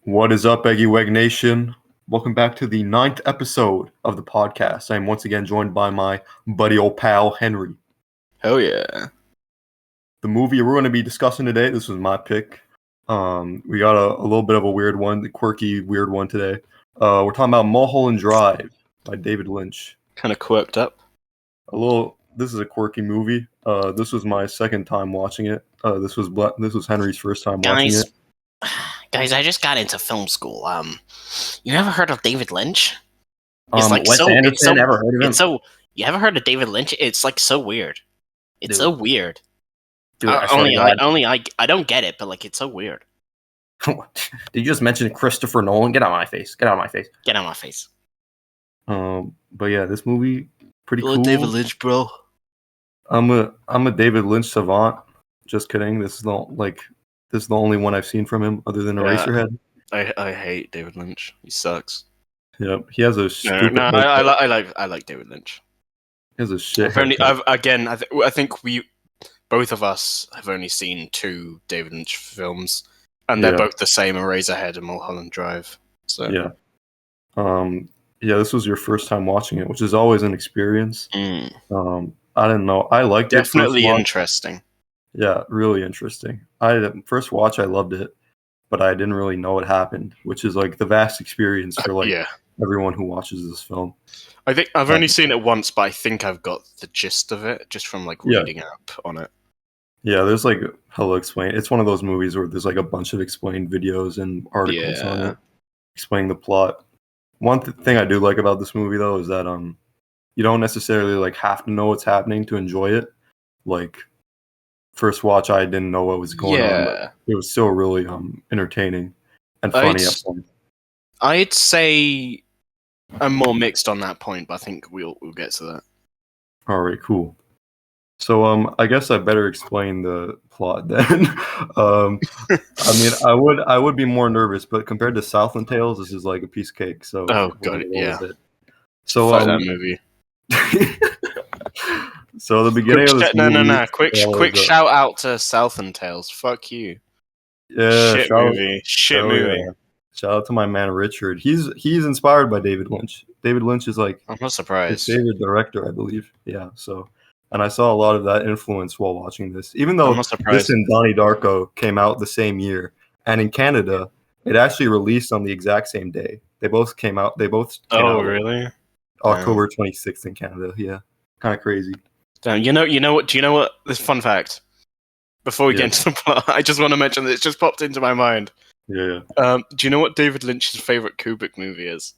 What is up, Eggy Wegg Nation? Welcome back to the 9th episode of the podcast. I am once again joined by my buddy old pal, Henry. Hell yeah. The movie we're going to be discussing today, this was my pick. We got a little bit of a weird one, the quirky, weird one today. We're talking about Mulholland Drive by David Lynch. Kind of quirked up. This is a quirky movie. This was my second time watching it. This was Henry's first time watching it. Guys, I just got into film school. You ever heard of David Lynch? Wes Anderson, ever heard of him? You ever heard of David Lynch? It's like so weird. It's so weird. Dude, I don't get it, but like it's so weird. Did you just mention Christopher Nolan? Get out of my face. Get out of my face. Get out of my face. But yeah, this movie pretty cool. David Lynch, bro. I'm a David Lynch savant. Just kidding. This is the only one I've seen from him other than Eraserhead. I hate David Lynch. He sucks. Yep, he has a stupid. I like David Lynch. He has a shit. I think both of us have only seen 2 David Lynch films, and they're both the same: Eraserhead and Mulholland Drive. So this was your first time watching it, which is always an experience. Mm. I didn't know. I liked it. Definitely interesting. Yeah, really interesting. First watch, I loved it, but I didn't really know what happened, which is like the vast experience for everyone who watches this film. I think I've only seen it once, but I think I've got the gist of it just from reading up on it. Yeah, there's hella explain. It's one of those movies where there's a bunch of explained videos and articles on it explaining the plot. One thing I do like about this movie though is that you don't necessarily have to know what's happening to enjoy it. First watch, I didn't know what was going on. But it was still really entertaining and funny at points. I'd say I'm more mixed on that point, but I think we'll get to that. All right, cool. So I guess I better explain the plot then. I would be more nervous, but compared to Southland Tales, this is like a piece of cake. So So that movie. So the beginning of this movie... Quick shout out to Southland Tales. Fuck you. Yeah, Shit movie. Yeah. Shout out to my man Richard. He's inspired by David Lynch. David Lynch is I'm not surprised. his favorite director, I believe. Yeah, so... And I saw a lot of that influence while watching this. Even though this and Donnie Darko came out the same year. And in Canada, it actually released on the exact same day. They both came out. Really? October 26th in Canada. Yeah. Kind of crazy. Damn, you know what? This fun fact. Before we get into the plot, I just want to mention that it just popped into my mind. Yeah. Do you know what David Lynch's favorite Kubrick movie is?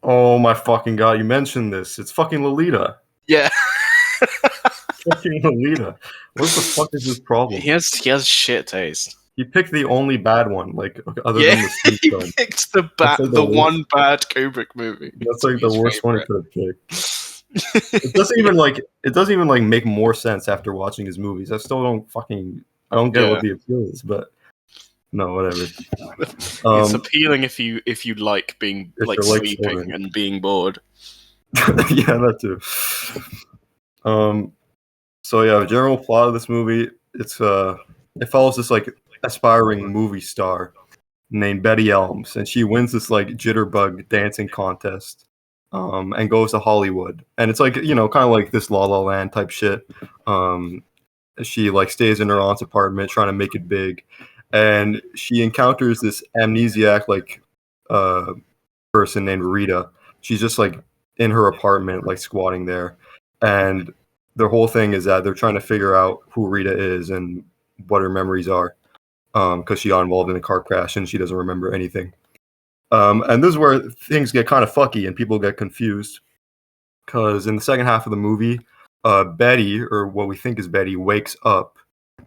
Oh my fucking god! You mentioned this. It's fucking Lolita. Yeah. Fucking Lolita. What the fuck is this problem? He has shit taste. He picked the only bad one, other than the Sleep film. He picked the one bad Kubrick movie. That's the worst one he could have picked. It doesn't even make more sense after watching his movies. I still don't get what the appeal is, but no, whatever. It's appealing if you like being sleeping and being bored. Yeah, that too. So yeah, the general plot of this movie, it follows this aspiring movie star named Betty Elms, and she wins this jitterbug dancing contest, and goes to Hollywood, and it's kind of like this La La Land type shit. She stays in her aunt's apartment trying to make it big, and she encounters this amnesiac person named Rita. She's just in her apartment squatting there, and the whole thing is that they're trying to figure out who Rita is and what her memories are, because she got involved in a car crash and she doesn't remember anything. And this is where things get kind of fucky and people get confused, because in the second half of the movie, Betty, or what we think is Betty, wakes up,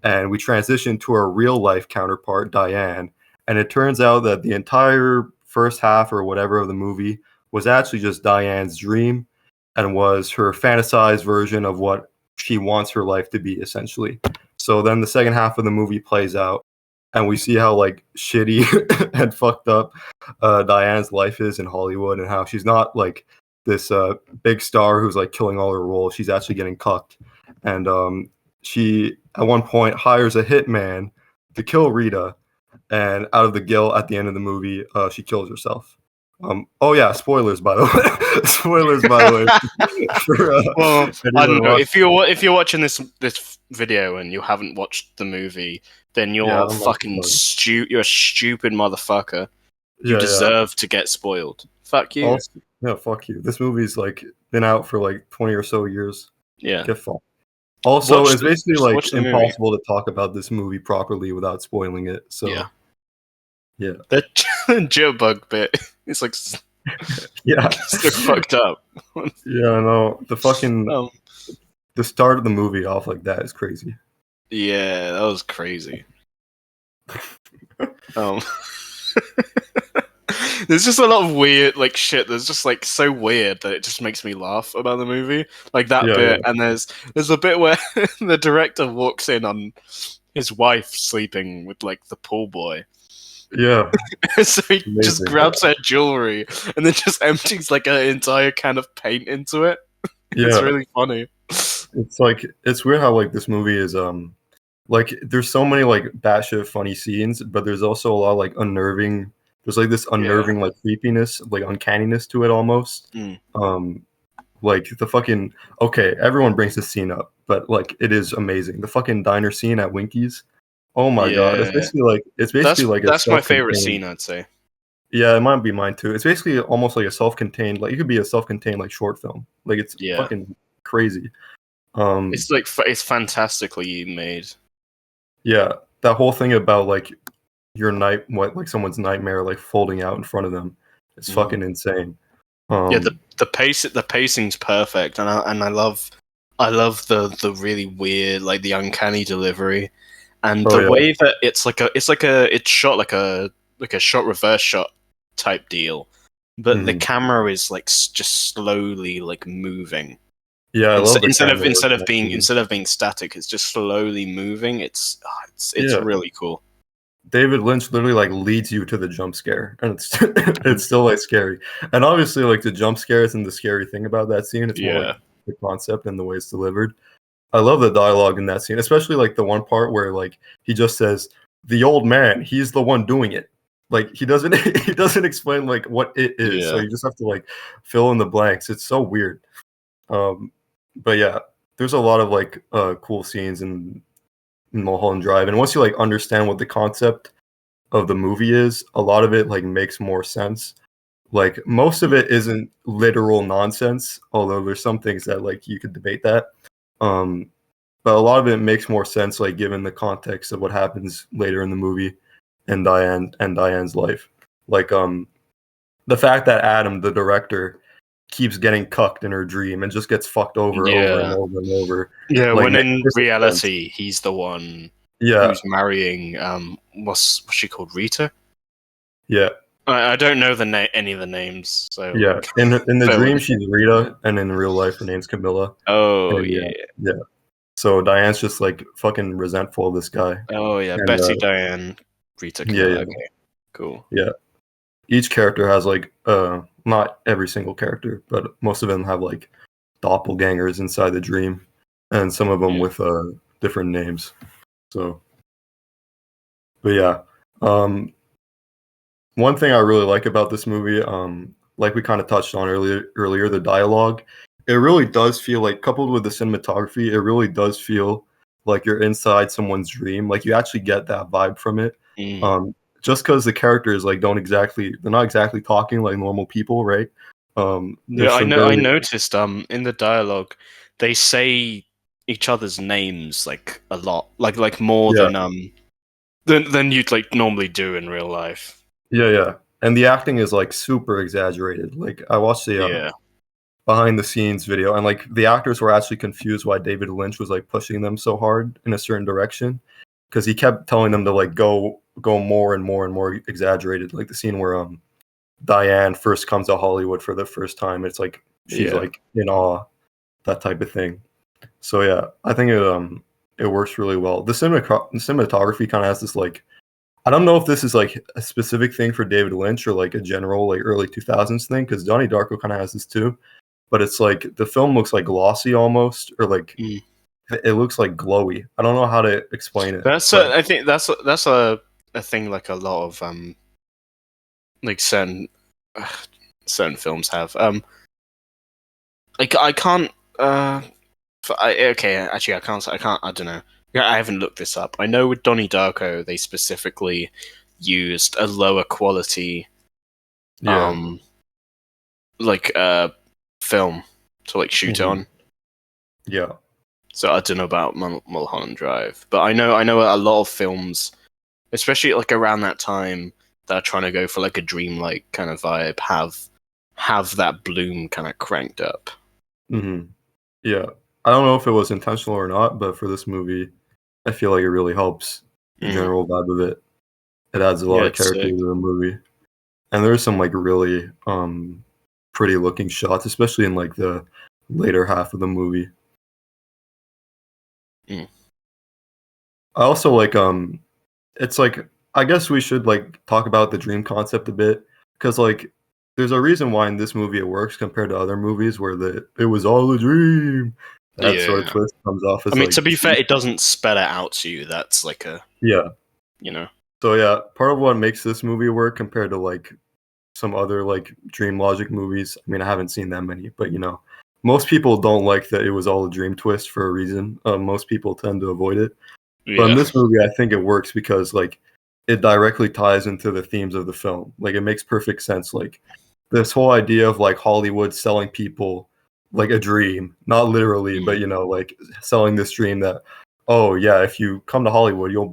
and we transition to our real life counterpart, Diane, and it turns out that the entire first half or whatever of the movie was actually just Diane's dream, and was her fantasized version of what she wants her life to be, essentially. So then the second half of the movie plays out, and we see how shitty and fucked up Diane's life is in Hollywood, and how she's not this big star who's killing all her roles. She's actually getting cucked, and she at one point hires a hitman to kill Rita, and out of the guilt at the end of the movie, she kills herself. Oh yeah, spoilers by the way. Spoilers by the way. For, well, I don't know. watching. If you're watching this video and you haven't watched the movie, then you're fucking stupid. You're a stupid motherfucker. You deserve to get spoiled. Fuck you. Also, yeah, fuck you. This movie's like been out for like 20 or so years. Yeah. Get fucked. Also, it's basically like impossible to talk about this movie properly without spoiling it. So yeah. The jitterbug bit. It's like yeah, so fucked up. Yeah, I know. The fucking the start of the movie off like that is crazy. Yeah, that was crazy. There's just a lot of weird like shit that's just like so weird that it just makes me laugh about the movie. Like that bit, and there's a bit where the director walks in on his wife sleeping with like the pool boy. Yeah. So he just grabs her jewelry and then just empties like an entire can of paint into it. Yeah. It's really funny. It's like it's weird how like this movie is like there's so many like batshit funny scenes, but there's also a lot of like unnerving. There's like this unnerving like creepiness, like uncanniness to it almost. Like the fucking everyone brings this scene up, but like it is amazing. The fucking diner scene at Winky's. Oh my god! It's basically like that's my favorite scene, I'd say. Yeah, it might be mine too. It's basically almost like a self-contained, like it could be a self-contained like short film. Like it's fucking crazy. It's like it's fantastically made. Yeah, that whole thing about like your someone's nightmare like folding out in front of them. It's fucking insane. The pacing's perfect, and I love the really weird, like the uncanny delivery. And the way that it's shot like a shot reverse shot type deal, but the camera is like just slowly like moving. Yeah, I love instead of being static, it's just slowly moving. It's really cool. David Lynch literally like leads you to the jump scare, and it's still like scary. And obviously, like the jump scare isn't the scary thing about that scene. It's more like the concept and the way it's delivered. I love the dialogue in that scene, especially like the one part where like he just says, "The old man, he's the one doing it." Like he doesn't explain like what it is, so you just have to like fill in the blanks. It's so weird. But yeah, there's a lot of like cool scenes in Mulholland Drive, and once you like understand what the concept of the movie is, a lot of it like makes more sense. Like most of it isn't literal nonsense, although there's some things that like you could debate that. But a lot of it makes more sense, like given the context of what happens later in the movie and Diane's life. Like the fact that Adam, the director, keeps getting cucked in her dream and just gets fucked over and over and over. Yeah, like, when in reality he's the one who's marrying what's she called, Rita? Yeah. I don't know any of the names. So yeah, in the dream she's Rita, and in real life her name's Camilla. Oh yeah. So Diane's just like fucking resentful of this guy. Oh yeah, and, Betty, Diane, Rita, Camilla. Yeah. Okay, cool. Yeah, each character has like not every single character, but most of them have like doppelgangers inside the dream, and some of them with different names. So, but yeah, one thing I really like about this movie, like we kind of touched on earlier, the dialogue. It really does feel like, coupled with the cinematography, it really does feel like you're inside someone's dream. Like you actually get that vibe from it. Just because the characters like they're not exactly talking like normal people, right? Yeah, I noticed in the dialogue they say each other's names like a lot, like more than you'd like normally do in real life. Yeah, and the acting is like super exaggerated. Like I watched the behind the scenes video, and like the actors were actually confused why David Lynch was like pushing them so hard in a certain direction, because he kept telling them to like go more and more and more exaggerated. Like the scene where Diane first comes to Hollywood for the first time, it's like she's like in awe, that type of thing. So yeah, I think it works really well. The cinematography kind of has this like, I don't know if this is like a specific thing for David Lynch or like a general like early 2000s thing, because Donnie Darko kind of has this too. But it's like the film looks like glossy almost, or like it looks like glowy. I don't know how to explain it. I think that's a a thing like a lot of like certain films have. Like I can't. Okay, actually, I can't. I can't. I don't know. Yeah, I haven't looked this up. I know with Donnie Darko, they specifically used a lower quality, Yeah. like film to like shoot on. Yeah. So I don't know about Mulholland Drive, but I know a lot of films, especially like around that time, that are trying to go for like a dreamlike kind of vibe, have that bloom kind of cranked up. Yeah. I don't know if it was intentional or not, but for this movie, I feel like it really helps the general vibe of it. It adds a lot of character to the movie. And there's some like really pretty looking shots, especially in like the later half of the movie. I also like it's like I guess we should like talk about the dream concept a bit, because like there's a reason why in this movie it works compared to other movies where it was all a dream. That sort of twist comes off as, I mean, like, to be fair, it doesn't spell it out to you. That's like a you know. So yeah, part of what makes this movie work compared to like some other like dream logic movies. I mean, I haven't seen that many, but most people don't like that it was all a dream twist for a reason. Most people tend to avoid it. But in this movie, I think it works because like it directly ties into the themes of the film. Like it makes perfect sense. Like this whole idea of like Hollywood selling people like a dream, not literally, but like selling this dream that, oh yeah, if you come to Hollywood, you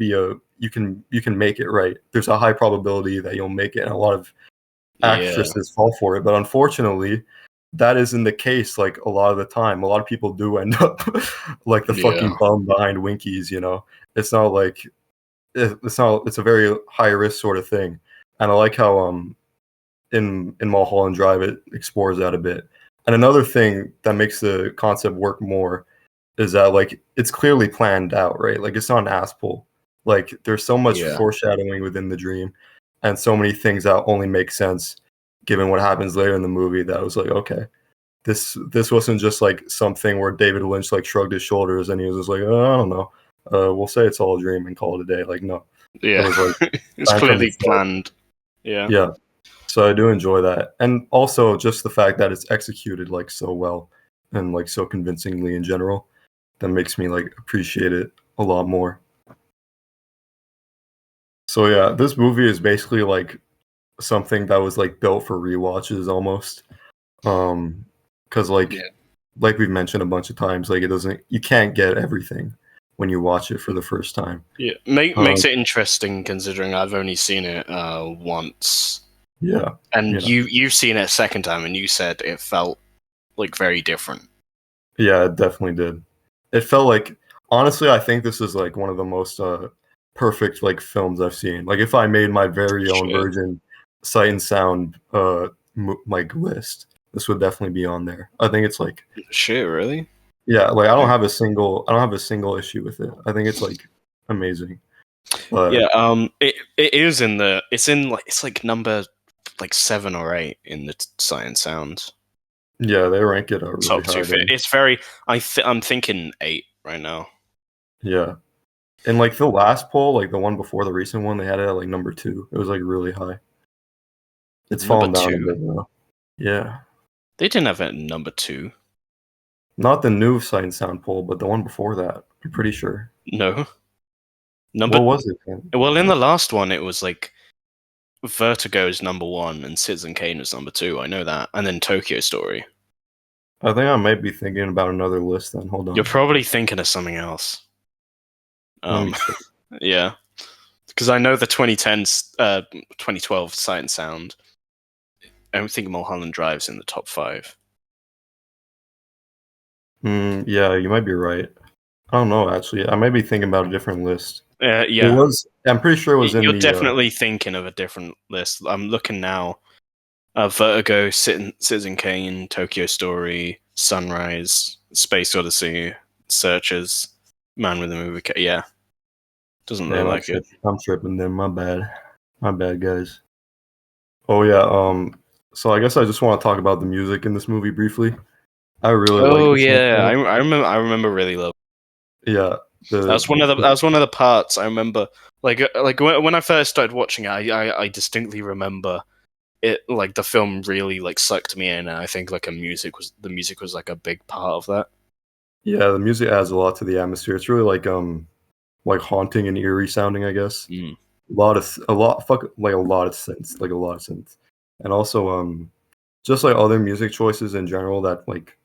can make it, right? There's a high probability that you'll make it, and a lot of actresses fall for it. But unfortunately, that isn't the case. Like a lot of the time, a lot of people do end up like the fucking bum behind Winkies. It's not like it's a very high risk sort of thing. And I like how in Mulholland Drive it explores that a bit. And another thing that makes the concept work more is that like it's clearly planned out, right? Like it's not an ass pull. Like there's so much foreshadowing within the dream and so many things that only make sense given what happens later in the movie, that I was like, okay, this wasn't just like something where David Lynch like shrugged his shoulders and he was just like, oh, I don't know, we'll say it's all a dream and call it a day. Like, no. It was like it's clearly planned. Yeah. So I do enjoy that. And also just the fact that it's executed like so well and like so convincingly in general, that makes me like appreciate it a lot more. So yeah, this movie is basically like something that was like built for rewatches almost. Because like we've mentioned a bunch of times, like you can't get everything when you watch it for the first time. Yeah, makes it interesting considering I've only seen it once. Yeah, and you've seen it a second time, and you said it felt like very different. Yeah, it definitely did. It felt like, honestly, I think this is like one of the most perfect like films I've seen. Like if I made my very own version sight and sound like list, this would definitely be on there. I think it's like shit, really? Yeah, like I don't have a single issue with it. I think it's like amazing. But it is it's like number like 7 or 8 in the sight and sound. Yeah, they rank it really top high. 2. It's very. I'm thinking 8 right now. Yeah, and like the last poll, like the one before the recent one, they had it at like number 2. It was like really high. It's fallen down a bit now. Yeah, they didn't have it at number 2. Not the new sight and sound poll, but the one before that. I'm pretty sure. No. What was it then? Well, in the last one, it was like Vertigo is number 1 and Citizen Kane was number 2. I know that, and then Tokyo Story. I think I might be thinking about another list then. Hold on. You're probably thinking of something else. Yeah, because I know the 2012 Sight and Sound. I don't think Mulholland Drive's in the top 5. Yeah, you might be right. I don't know, actually. I might be thinking about a different list. Yeah. I'm pretty sure it was You're definitely thinking of a different list. I'm looking now. Vertigo, Citizen Kane, Tokyo Story, Sunrise, Space Odyssey, Searchers, Man with the Movie. Yeah. Doesn't look like it. I'm tripping then. My bad, guys. Oh, yeah. So I guess I just want to talk about the music in this movie briefly. I really like. Oh yeah, I remember really loving. Yeah, That was one of the parts I remember. Like when I first started watching it, I distinctly remember it. Like the film really like sucked me in, and I think like the music was like a big part of that. Yeah, the music adds a lot to the atmosphere. It's really like haunting and eerie sounding, I guess. Mm. A lot of synths. And also just like other music choices in general that like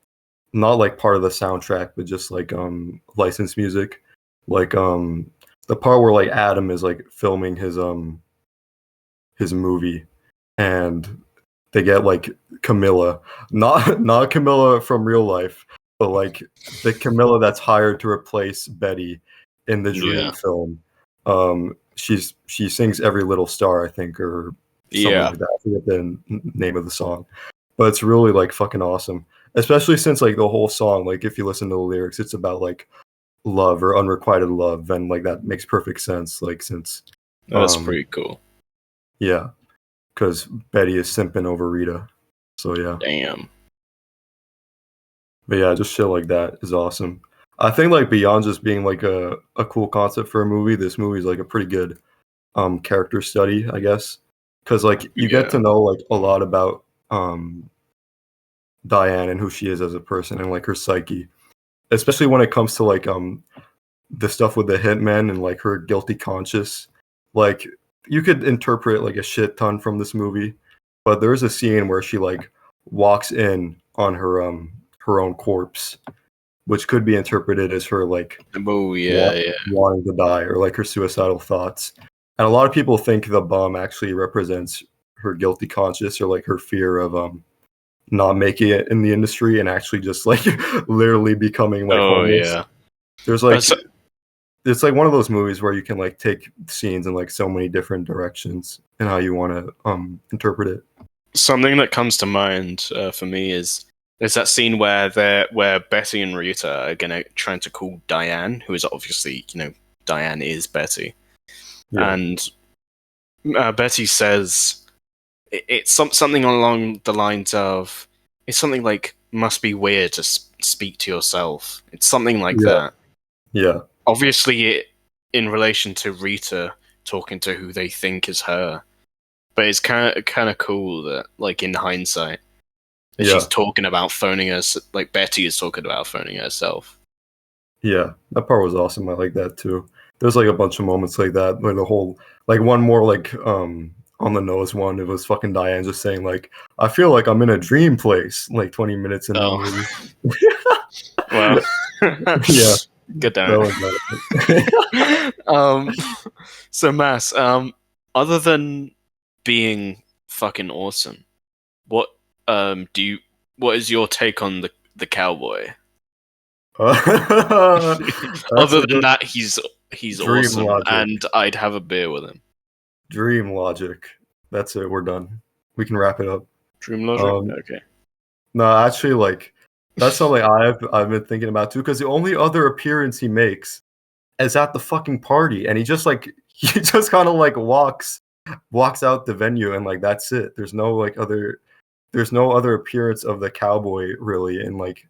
not like part of the soundtrack, but just like licensed music. Like the part where like Adam is like filming his movie and they get like Camilla, not Camilla from real life, but like the Camilla that's hired to replace Betty in the Dream film. She sings "Every Little Star," I think, or something like that. I forget the name of the song, but it's really like fucking awesome. Especially since like the whole song, like if you listen to the lyrics, it's about like love or unrequited love, and like that makes perfect sense. Like since that's pretty cool. Yeah, because Betty is simping over Rita. So yeah. Damn. But yeah, just shit like that is awesome. I think like beyond just being like a cool concept for a movie, this movie is like a pretty good character study, I guess. Because like you get to know like a lot about Diane and who she is as a person and like her psyche. Especially when it comes to like the stuff with the hitmen and like her guilty conscience. Like you could interpret like a shit ton from this movie, but there's a scene where she like walks in on her own corpse, which could be interpreted as her like wanting to die or like her suicidal thoughts. And a lot of people think the bum actually represents her guilty conscience or like her fear of not making it in the industry and actually just like literally becoming like homeless. There's like it's like one of those movies where you can like take scenes in like so many different directions and how you want to interpret it. Something that comes to mind for me is there's that scene where Betty and Rita are trying to call Diane, who is obviously, Diane is Betty, and Betty says it's something along the lines of it's something like must be weird to speak to yourself. It's something like that. Yeah. Obviously, in relation to Rita talking to who they think is her, but it's kind of cool that, like in hindsight, that she's talking about phoning us. Like Betty is talking about phoning herself. Yeah, that part was awesome. I like that too. There's like a bunch of moments like that where the whole like one more like on the nose one. It was fucking Diane just saying like, "I feel like I'm in a dream place." Like 20 minutes in the movie. Well, yeah. Good down. So Mass, other than being fucking awesome, what is your take on the cowboy? Other than that, he's awesome, logic. And I'd have a beer with him. Dream logic. That's it. We're done. We can wrap it up. Dream logic. Okay. No, actually, like that's something I've been thinking about too. Because the only other appearance he makes is at the fucking party, and he just kind of like walks out the venue, and like that's it. There's no other appearance of the cowboy really in like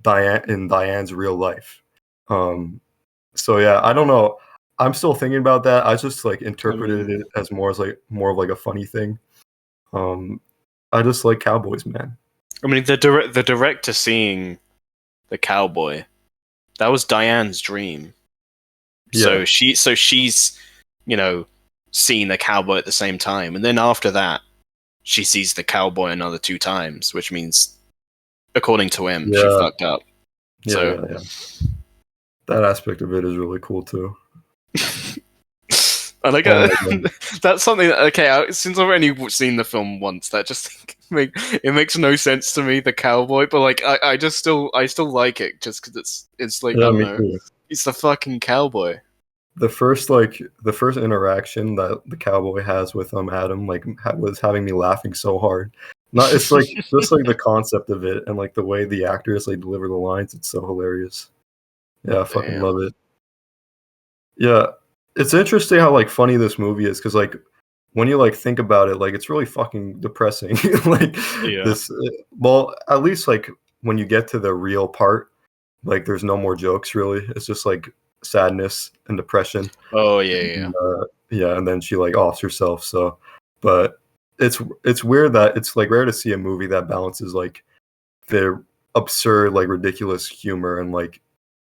Diane's real life. So yeah, I don't know. I'm still thinking about that. I just like interpreted it as more of like a funny thing. I just like cowboys, man. I mean, the director seeing the cowboy, that was Diane's dream. Yeah. So she's seeing the cowboy at the same time, and then after that, she sees the cowboy another 2 times, which means, according to him, she fucked up. Yeah. That aspect of it is really cool too. And like that's something that, since I've only seen the film once, that just it makes no sense to me, the cowboy, but like I still like it just because it's like, I don't know, it's the fucking cowboy. The first interaction that the cowboy has with Adam was having me laughing so hard. It's like just like the concept of it and like the way the actors like deliver the lines, it's so hilarious. Yeah, I fucking love it. Yeah, it's interesting how like funny this movie is because like when you like think about it, like it's really fucking depressing. Well, at least like when you get to the real part, like there's no more jokes really. It's just like sadness and depression. Oh yeah. Yeah, and then she like offs herself. So, but it's weird that it's like rare to see a movie that balances like the absurd, like ridiculous humor and like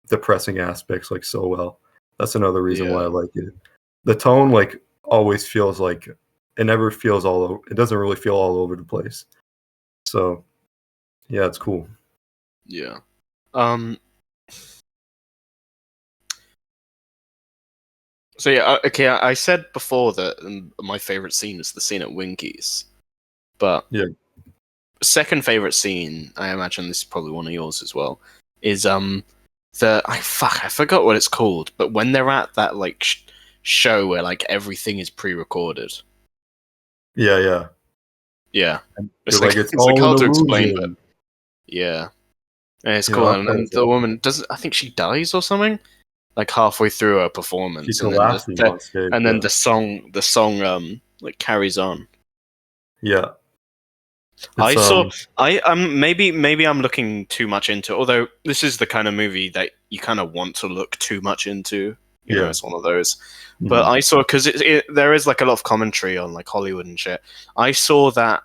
depressing aspects like so well. That's another reason why I like it. The tone like always feels like it never feels all over. It doesn't really feel all over the place. So, yeah, it's cool. Yeah. So yeah, okay. I said before that my favorite scene is the scene at Winky's, but yeah, second favorite scene, I imagine this is probably one of yours as well, is I forgot what it's called, but when they're at that like show where like everything is pre-recorded. Yeah. It's like it's all like hard to illusion. explain, but yeah, and it's cool. And the woman I think she dies or something, like halfway through her performance. She collapses on stage, and then the song like carries on. Yeah. Maybe I'm looking too much into it, although this is the kind of movie that you kind of want to look too much into. You know, it's one of those. Mm-hmm. But I saw, because there is like a lot of commentary on like Hollywood and shit. I saw that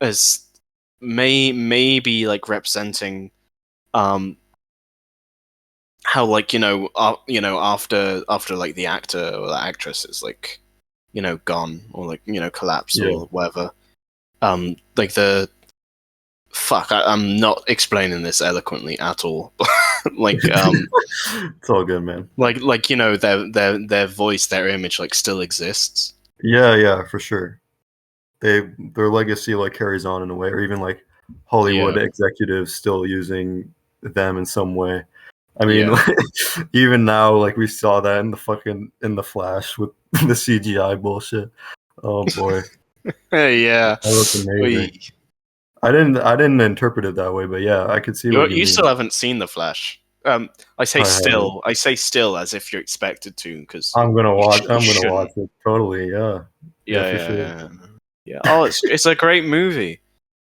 as maybe like representing how like after like the actor or the actress is like gone or like collapsed or whatever. Like I'm not explaining this eloquently at all. Like, it's all good, man. Like their voice, their image, like still exists. Yeah, for sure. Their legacy like carries on in a way, or even like Hollywood executives still using them in some way. I mean, even now, like we saw that in the Flash with the CGI bullshit. Oh boy. Yeah, that looks amazing. I didn't interpret it that way, but yeah, I could see what you mean. Still haven't seen the Flash. I say still as if you're expected to, because I'm gonna watch it totally. Yeah, for sure. Yeah. Oh, it's a great movie.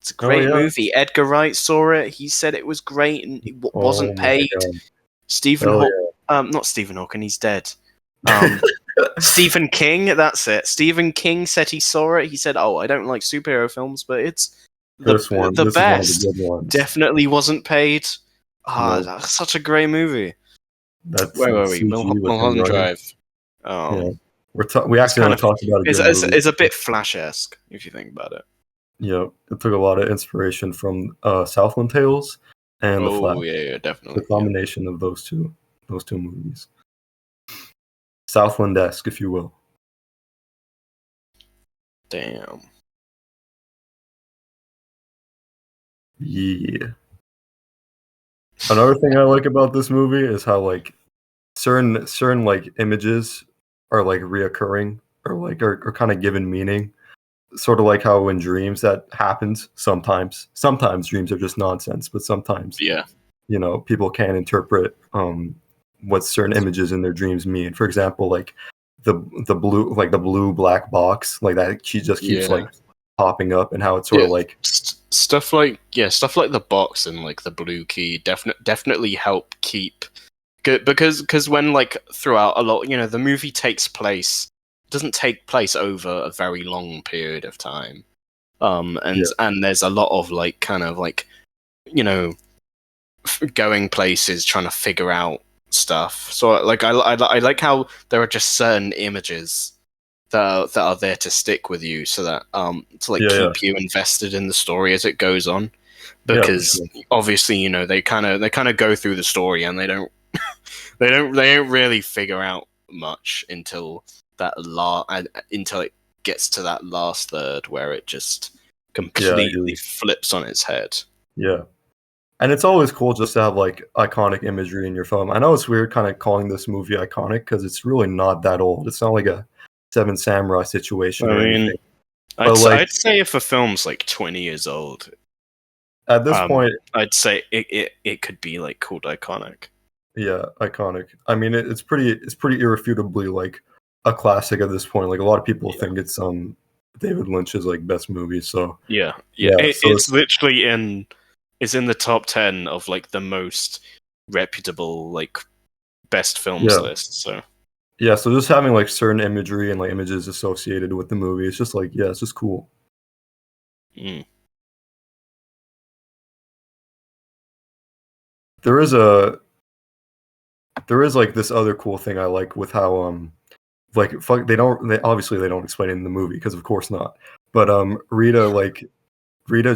It's a great movie. Edgar Wright saw it. He said it was great and it wasn't paid. Not Stephen Hawking. He's dead. Stephen King. That's it. Stephen King said he saw it. He said, "Oh, I don't like superhero films, but it's the best." One of the good ones. Definitely wasn't paid. That's such a great movie. Where were we? Mulholland Drive. Yeah. We actually talked about it. It's a bit Flash-esque if you think about it. Yeah, it took a lot of inspiration from Southland Tales and The Flash. Yeah, definitely. The combination of those two movies. Southland-esque, if you will. Damn. Yeah. Another thing I like about this movie is how like certain like images are like reoccurring or like are kind of given meaning. Sort of like how in dreams that happens sometimes. Sometimes dreams are just nonsense, but sometimes people can't interpret what certain images in their dreams mean. For example, like the blue black box, like that she just keeps like popping up, and how it's sort of like stuff like the box and like the blue key definitely help keep good, because when like throughout a lot, the movie doesn't take place over a very long period of time, and there's a lot of like kind of like going places, trying to figure out stuff. So like I like how there are just certain images that are there to stick with you, so that to keep you invested in the story as it goes on, because obviously they kind of go through the story and they don't really figure out much until it gets to that last third where it just completely flips on its head. Yeah. And it's always cool just to have like iconic imagery in your film. I know it's weird kind of calling this movie iconic because it's really not that old. It's not like a Seven Samurai situation. I mean, I'd say if a film's like 20 years old, at this point, I'd say it could be like called iconic. Yeah, iconic. I mean, it's pretty irrefutably like a classic at this point. Like a lot of people think it's David Lynch's like best movie. So it's literally it's in the top 10 of like the most reputable like best films Yeah. list. So Yeah, so just having like certain imagery and like images associated with the movie, it's just like, yeah, it's just cool. mm. There is like this other cool thing I like with how like they obviously they don't explain it in the movie because of course not. But Rita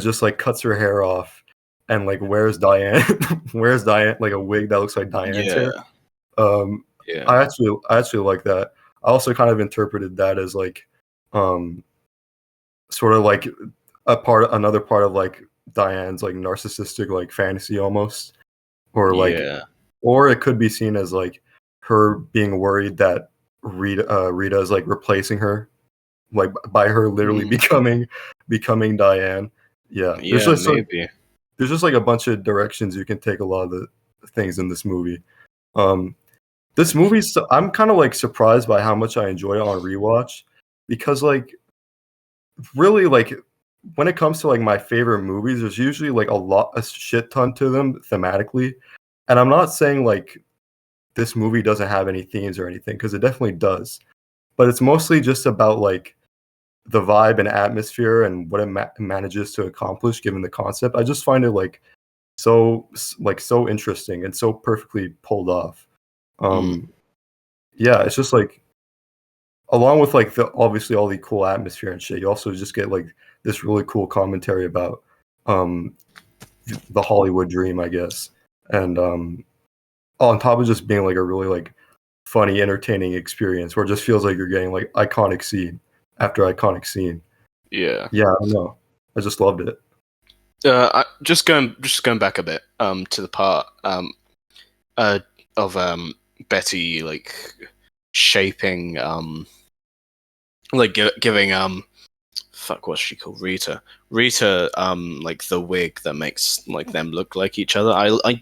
just like cuts her hair off and like wears Diane wears Diane like a wig that looks like Diane's hair. Yeah. I actually like that. I also kind of interpreted that as like sort of like another part of like Diane's like narcissistic like fantasy almost, or like, Yeah. or it could be seen as like her being worried that Rita is like replacing her, like by her literally becoming Diane. Yeah, Yeah, maybe. there's just like a bunch of directions you can take a lot of the things in this movie. Um, this movie, I'm kind of like surprised by how much I enjoy it on rewatch, because like really like when it comes to like my favorite movies, there's usually like a shit ton to them thematically, and I'm not saying like this movie doesn't have any themes or anything, because it definitely does, but it's mostly just about like the vibe and atmosphere and what it manages to accomplish given the concept. I just find it like so interesting and so perfectly pulled off. Yeah, it's just like, along with like the obviously all the cool atmosphere and shit, you also just get like this really cool commentary about um the Hollywood dream, I guess. And on top of just being like a really like funny, entertaining experience where it just feels like you're getting like iconic scene after iconic scene. Yeah. Yeah, I don't know. I just loved it. Just going back a bit to the part of Betty like shaping like giving what's she called, Rita like the wig that makes like them look like each other. I like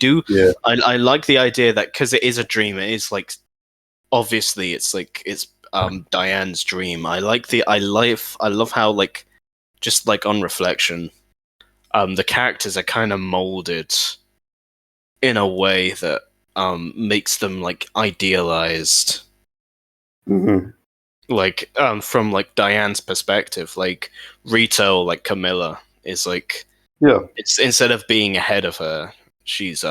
the idea that because it is a dream, it is like obviously it's like it's Diane's dream. I love how like just like on reflection the characters are kind of molded in a way that makes them like idealized. Mm-hmm. Like from like Diane's perspective, like Rita or like Camilla is like, yeah, it's instead of being ahead of her, she's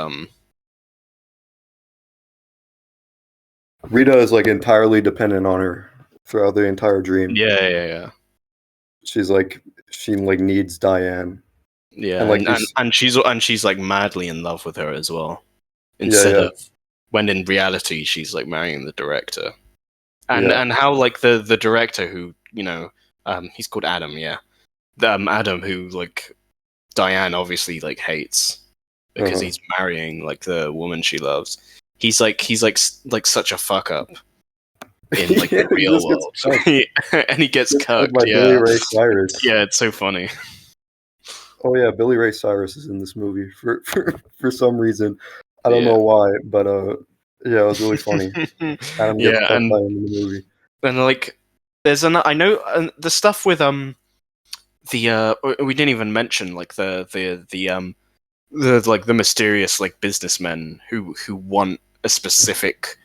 Rita is like entirely dependent on her throughout the entire dream. yeah. She's like, she like needs Diane. Yeah, and she's like madly in love with her as well. Instead of when in reality she's like marrying the director. And how like the director who, you know, he's called Adam, yeah. Adam, who like Diane obviously like hates because he's marrying like the woman she loves. He's like such a fuck up in like the real world. And he gets cucked, like Billy Ray Cyrus. Yeah, it's so funny. Oh yeah, Billy Ray Cyrus is in this movie for some reason. I don't know why, but yeah, it was really funny. Adam gets cucked by him in the movie. And like there's I know the stuff with the we didn't even mention like the like the mysterious like businessmen who want a specific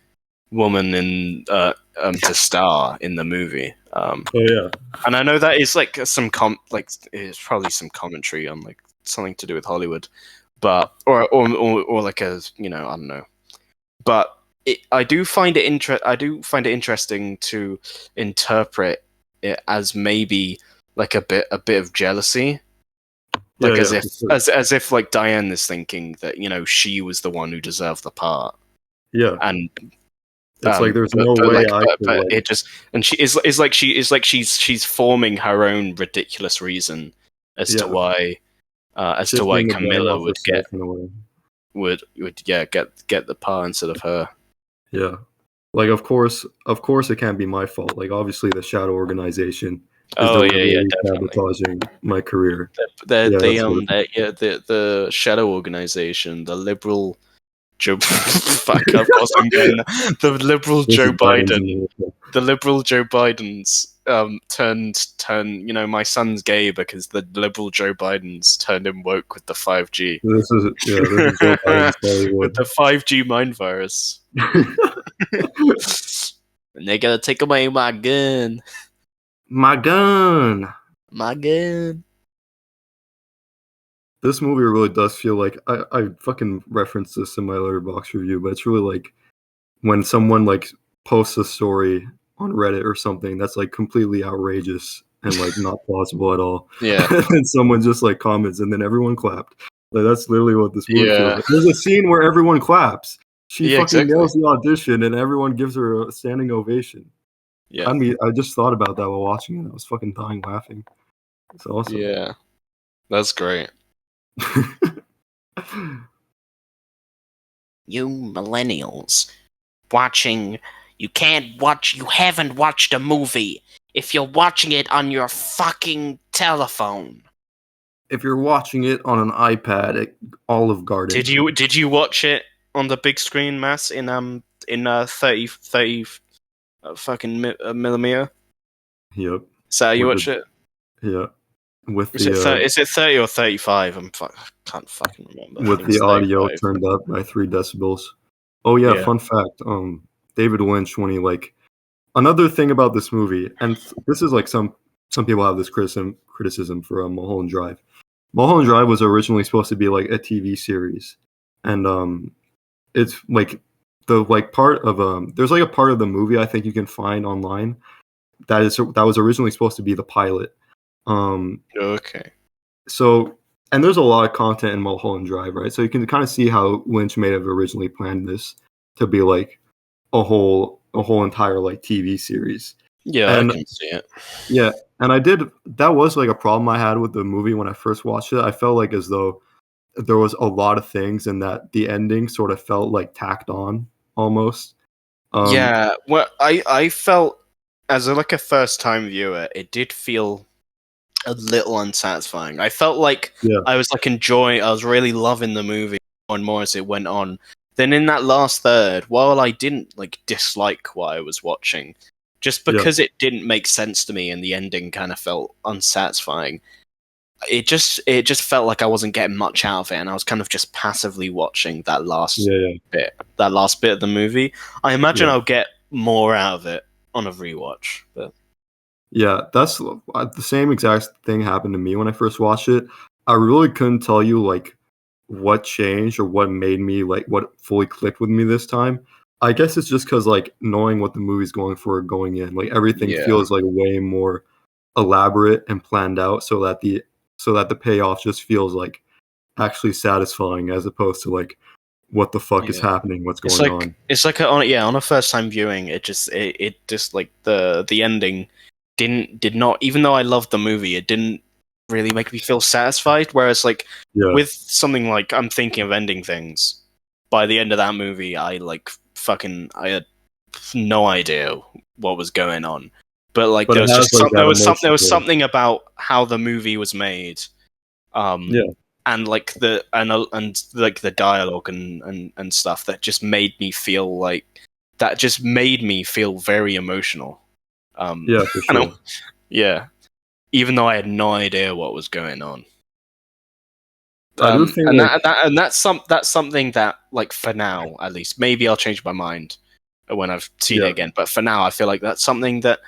woman in to star in the movie. Oh yeah, and I know that is like some it's probably some commentary on like something to do with Hollywood, but or like a, you know, I don't know, but I do find it interesting to interpret it as maybe like a bit of jealousy. Like as if like Diane is thinking that, you know, she was the one who deserved the part. Yeah. And it's like there's no way but it just, and she is like she's forming her own ridiculous reason as to why Camilla would get the part instead of her. Yeah. Like of course it can't be my fault. Like obviously the Shadow Organization is sabotaging my career. The Shadow Organization, the liberal Joe. Fuck, of course I'm getting the liberal Joe Biden. The liberal Joe Biden's turned. My son's gay because the liberal Joe Biden's turned him woke with the 5G. This is Joe Biden's Hollywood. With the 5G mind virus. And they gotta take away my gun. My gun. My gun. This movie really does feel like I fucking referenced this in my Letterboxd review, but it's really like when someone like posts a story on Reddit or something that's like completely outrageous and like not plausible at all. Yeah. And someone just like comments and then everyone clapped. Like that's literally what this movie feels like. There's a scene where everyone claps. She fucking nails the audition and everyone gives her a standing ovation. Yeah. I mean, I just thought about that while watching it. I was fucking dying laughing. It's awesome. Yeah. That's great. You millennials you haven't watched a movie if you're watching it on your fucking telephone. If you're watching it on an iPad at Olive Garden. Did you watch it on the big screen, Mass, in 30 fucking millimeter? Yep. Is that how you watch it? Yeah. Is it 30 or 35? I can't fucking remember. With the audio turned up by 3 decibels. Oh yeah, fun fact. David Lynch, when he like another thing about this movie, and this is like some people have this criticism for Mulholland Drive. Mulholland Drive was originally supposed to be like a TV series, and it's like the like part of there's like a part of the movie I think you can find online that was originally supposed to be the pilot. Okay. So, and there's a lot of content in Mulholland Drive, right? So you can kind of see how Lynch may have originally planned this to be like a whole entire like TV series. Yeah, and I can see it. Yeah, and that was like a problem I had with the movie when I first watched it. I felt like as though there was a lot of things and that the ending sort of felt like tacked on almost. Yeah, well, I felt as a first time viewer, it did feel a little unsatisfying. I felt like I was like I was really loving the movie more and more as it went on. Then in that last third, while I didn't like dislike what I was watching, just because it didn't make sense to me and the ending kind of felt unsatisfying, it just felt like I wasn't getting much out of it, and I was kind of just passively watching that last bit of the movie. I imagine I'll get more out of it on a rewatch, but yeah, that's the same exact thing happened to me when I first watched it. I really couldn't tell you like what changed or what made me like what fully clicked with me this time. I guess it's just because like knowing what the movie's going for going in, like everything feels like way more elaborate and planned out, so that the payoff just feels like actually satisfying as opposed to like what the fuck is happening, what's going on. It's like on a first time viewing, it just like the ending did not, even though I loved the movie, it didn't really make me feel satisfied. Whereas like with something like I'm Thinking of Ending Things, by the end of that movie, I had no idea what was going on. But like there was something about how the movie was made, and like the dialogue and stuff that just made me feel very emotional. Yeah, for sure. Even though I had no idea what was going on. I do think that's something that, like, for now at least, maybe I'll change my mind when I've seen it again. But for now, I feel like that's something that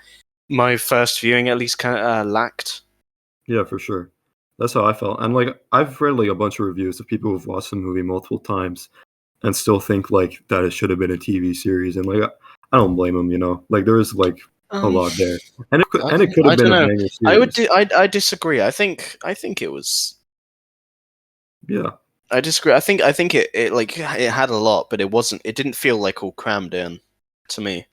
my first viewing at least kind of lacked. Yeah, for sure. That's how I felt. And like I've read like a bunch of reviews of people who've watched the movie multiple times and still think like that it should have been a TV series. And like I don't blame them, you know. Like there is like a lot there, and it could have been a banger series. I disagree. I think it was. Yeah, I disagree. I think it like it had a lot, but it wasn't. It didn't feel like all crammed in to me.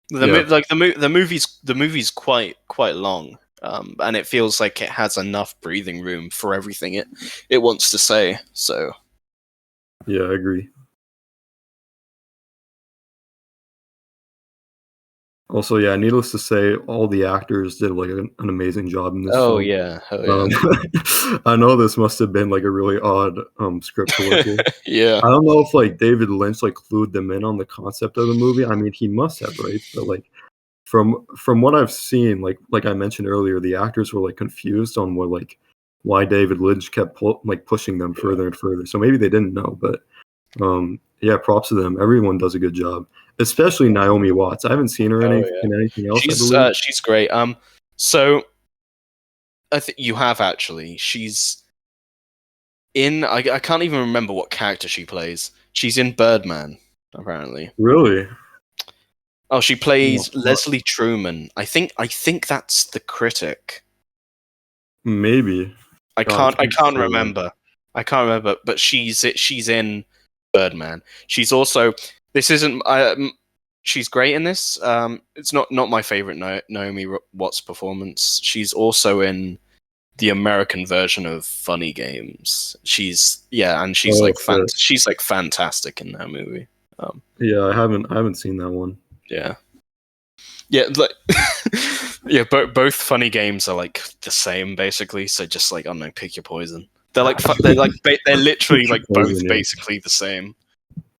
The movie's quite long, and it feels like it has enough breathing room for everything it wants to say. So yeah, I agree. Also, yeah, needless to say, all the actors did like an amazing job in this Oh film. yeah, hell yeah. I know this must have been like a really odd script to work with. Yeah. I don't know if like David Lynch like clued them in on the concept of the movie. I mean, he must have, right? But like from what I've seen, like I mentioned earlier, the actors were like confused on why David Lynch kept pushing them further and further. So maybe they didn't know, but yeah, props to them. Everyone does a good job, especially Naomi Watts. I haven't seen her in, Oh in yeah. anything else. I believe She's great. So I think you have actually. She's in. I can't even remember what character she plays. She's in Birdman, apparently. really. Oh, she Oh, plays fuck. Leslie Truman. I think that's the critic. Maybe. I God, can't remember. I can't remember, but she's in Birdman. She's also this isn't she's great in this. It's not my favorite Naomi Watts performance. She's also in the American version of Funny Games. She's Oh, like shit. she's like fantastic in that movie. Yeah, I haven't seen that one. Yeah. Yeah, like yeah, both Funny Games are like the same basically. So just like I don't know, pick your poison. They're like they're literally like both basically the same.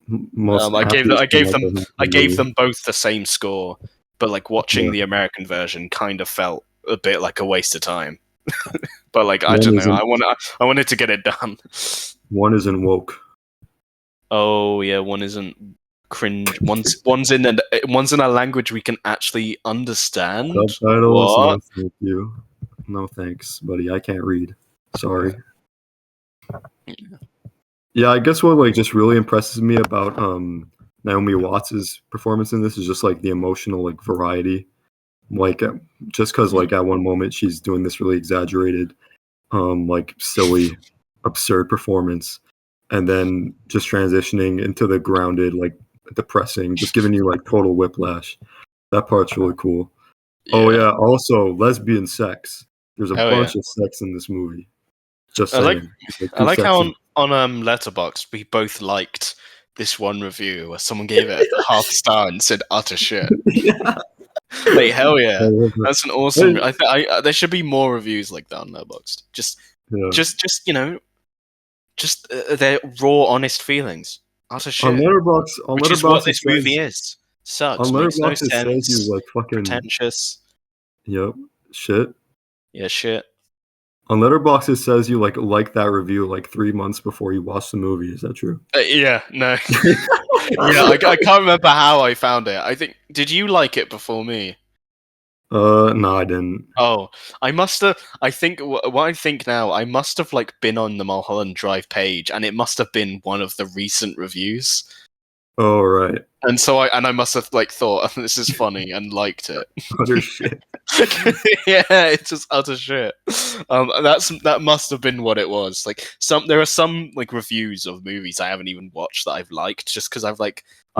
Most I gave movie. them both the same score, but like watching the American version kind of felt a bit like a waste of time. But like I don't know, I wanted to get it done. One isn't woke. Oh yeah, one isn't cringe. One's in a language we can actually understand. Subtitles? What? No, thank you. No thanks, buddy. I can't read. Sorry. Yeah, I guess what like just really impresses me about Naomi Watts's performance in this is just like the emotional like variety. Like just because like at one moment she's doing this really exaggerated, like silly, absurd performance, and then just transitioning into the grounded, like depressing, just giving you like total whiplash. That part's really cool. Yeah. Oh yeah, also lesbian sex. There's a Hell bunch yeah. of sex in this movie. Just I like saying. I like how on Letterboxd we both liked this one review where someone gave it a half star and said utter shit. Yeah. Like hell yeah, that's an awesome. Hey. I there should be more reviews like that on Letterboxd. Just you know, just their raw, honest feelings. Utter shit. On Letterboxd, which is what this movie is. Sucks. On Makes no Letterboxd, it sense. says you like fucking pretentious. Yep. Shit. Yeah, shit. On Letterboxd, it says you like that review like 3 months before you watch the movie. Is that true? Yeah, no. Yeah, I can't remember how I found it. I think did you like it before me? No, I didn't. Oh, I must have. I think what I think now, I must have like been on the Mulholland Drive page, and it must have been one of the recent reviews. Oh right. And so I must have like thought this is funny and liked it. Utter shit. Yeah, it's just utter shit. That must have been what it was. Like there are some like reviews of movies I haven't even watched that I've liked just because I've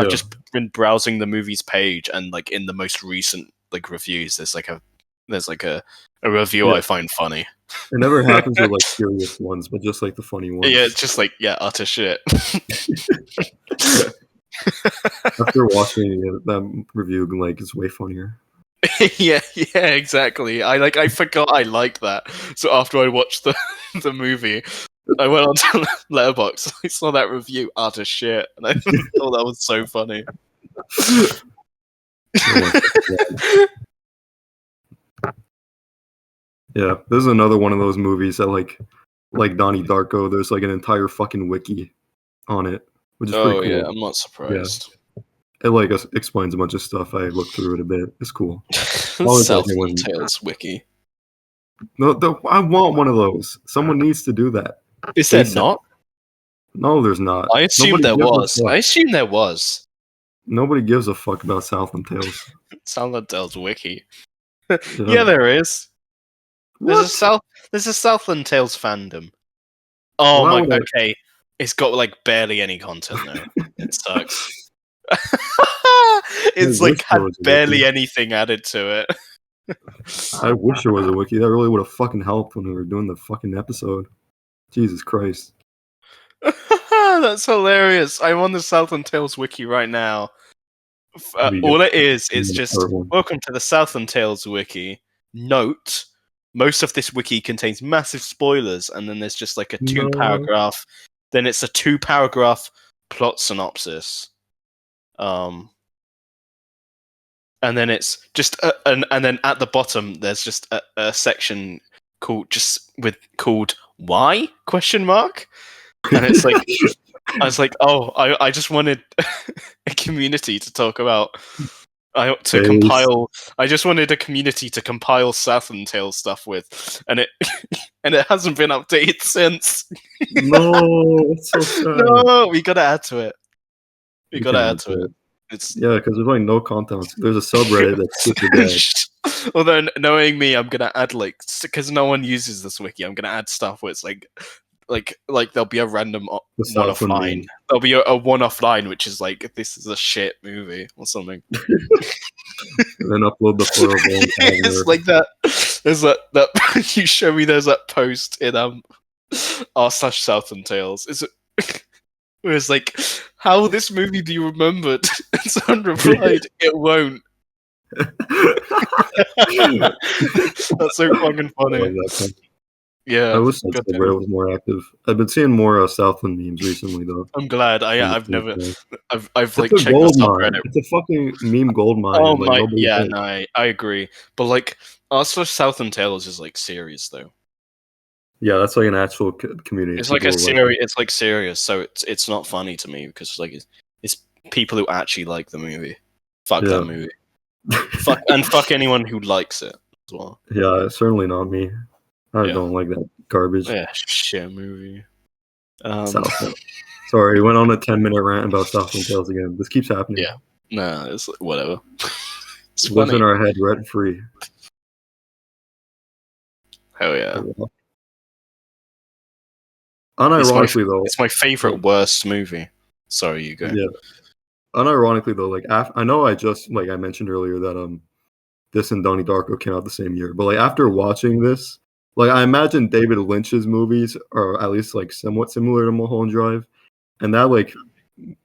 just been browsing the movies page and like in the most recent like reviews there's like a review I find funny. It never happens with like serious ones, but just like the funny ones. Yeah, it's just like utter shit. After watching that review, like it's way funnier. yeah, exactly. I forgot I liked that. So after I watched the movie, I went on to Letterboxd. I saw that review, utter shit, and I thought that was so funny. Yeah, this is another one of those movies that like Donnie Darko. There's like an entire fucking wiki on it, which is pretty cool. Yeah, I'm not surprised. Yeah. It like explains a bunch of stuff. I looked through it a bit. It's cool. Southland Tales wiki. No, I want one of those. Someone needs to do that. Is there not? No, there's not. I assume there was. I assume there was. Nobody gives a fuck about Southland Tales. Southland Tales wiki. Yeah, there is. There's a Southland Tales fandom. Oh my. Okay, it's got like barely any content though. It sucks. It's like had barely anything added to it. I wish there was a wiki. That really would have fucking helped when we were doing the fucking episode. Jesus Christ. That's hilarious. I'm on the Southland Tales wiki right now. All it is, it's just welcome to the Southland Tales wiki. Note, most of this wiki contains massive spoilers, and then there's just like a 2-paragraph. Then it's a 2-paragraph plot synopsis. And then it's just and then at the bottom there's just a section called why question mark, and it's like I was like, oh, I just wanted a community to talk about. I just wanted a community to compile Southland Tales stuff with, and it hasn't been updated since. No, it's so sad. No, we gotta add to it. We gotta add to it. Because there's like no content. There's a subreddit that's super dead. Although knowing me, I'm gonna add because no one uses this wiki. I'm gonna add stuff where it's like there'll be a random one-off line. There'll be a one-off line which is like, "This is a shit movie" or something. And then upload the photo. It's like that. There's that you show me. There's that post in r/Southland Tales. Is it? Where it's like, how will this movie be remembered? And someone replied, "It won't." That's so fucking funny. Yeah, I wish Reddit was more active. I've been seeing more Southland memes recently, though. I'm glad. I've like checked the subreddit. It's a fucking meme gold mine. Oh my, yeah, no, I agree. But like, r/Southland Tales is like serious though. Yeah, that's like an actual community. It's like a serious. It's like serious, so it's not funny to me because like it's people who actually like the movie. Fuck that movie. fuck anyone who likes it as well. Yeah, certainly not me. I don't like that garbage. Yeah, shit movie. Sorry, went on a 10-minute rant about Southland Tales again. This keeps happening. Yeah, no, it's whatever. It lives in our head rent free. Hell yeah. Unironically, though, it's my favorite worst movie. Sorry, you go. Yeah. Unironically, though, like I know I just like I mentioned earlier that this and Donnie Darko came out the same year, but like after watching this, like I imagine David Lynch's movies are at least like somewhat similar to Mulholland Drive, and that like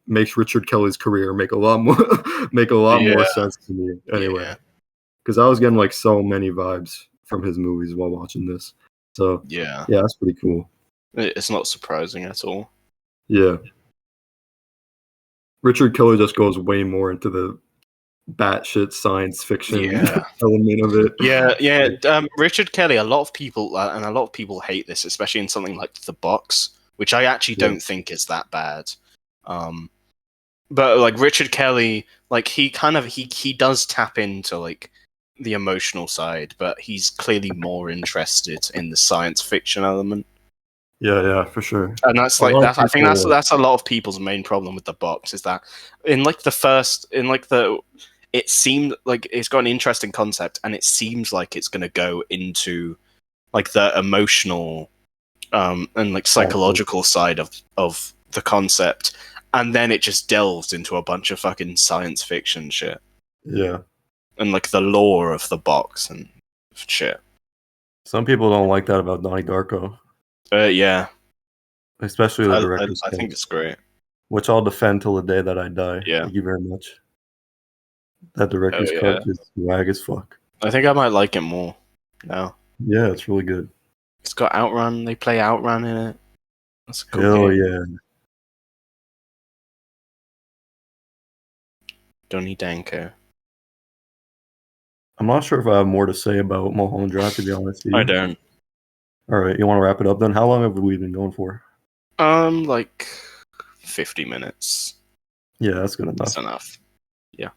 makes Richard Kelly's career make a lot more sense to me anyway. Because I was getting like so many vibes from his movies while watching this. So yeah, that's pretty cool. It's not surprising at all. Yeah. Richard Kelly just goes way more into the batshit science fiction element of it. Yeah. Richard Kelly, a lot of people hate this, especially in something like The Box, which I actually don't think is that bad. But like Richard Kelly, like he does tap into like the emotional side, but he's clearly more interested in the science fiction element. Yeah, for sure. And that's like I think that's a lot of people's main problem with The Box is that it seemed like it's got an interesting concept, and it seems like it's going to go into like the emotional and like psychological side of the concept, and then it just delves into a bunch of fucking science fiction shit. Yeah, and like the lore of The Box and shit. Some people don't like that about Donnie Darko. Yeah. Especially the director's I think it's great. Which I'll defend till the day that I die. Yeah. Thank you very much. That director's cut is wag as fuck. I think I might like it more now. Yeah, it's really good. It's got Outrun. They play Outrun in it. That's a cool Hell game. Yeah. Donnie Danko. I'm not sure if I have more to say about Mulholland Drive, to be honest with you. I don't. All right, you want to wrap it up then? How long have we been going for? Like 50 minutes. Yeah, that's good enough. That's enough. Yeah.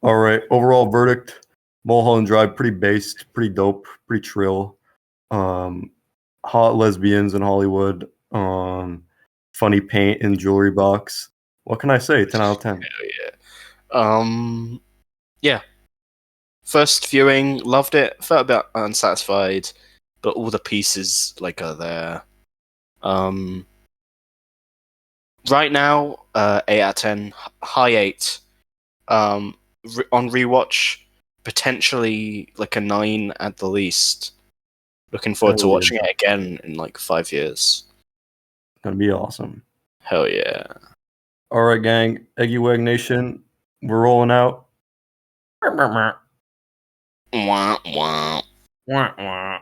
All right, overall verdict: Mulholland Drive, pretty based, pretty dope, pretty trill. Hot lesbians in Hollywood. Funny paint in jewelry box. What can I say? 10 out of 10. Hell yeah. Yeah. First viewing, loved it. Felt a bit unsatisfied, but all the pieces like are there. Right now, 8 out of 10, high 8. On rewatch, potentially like a 9 at the least. Looking forward to watching it again in like 5 years. Gonna be awesome. Hell yeah. All right, gang. Eggy Wegg Nation. We're rolling out. Wah, wah. Wah, wah.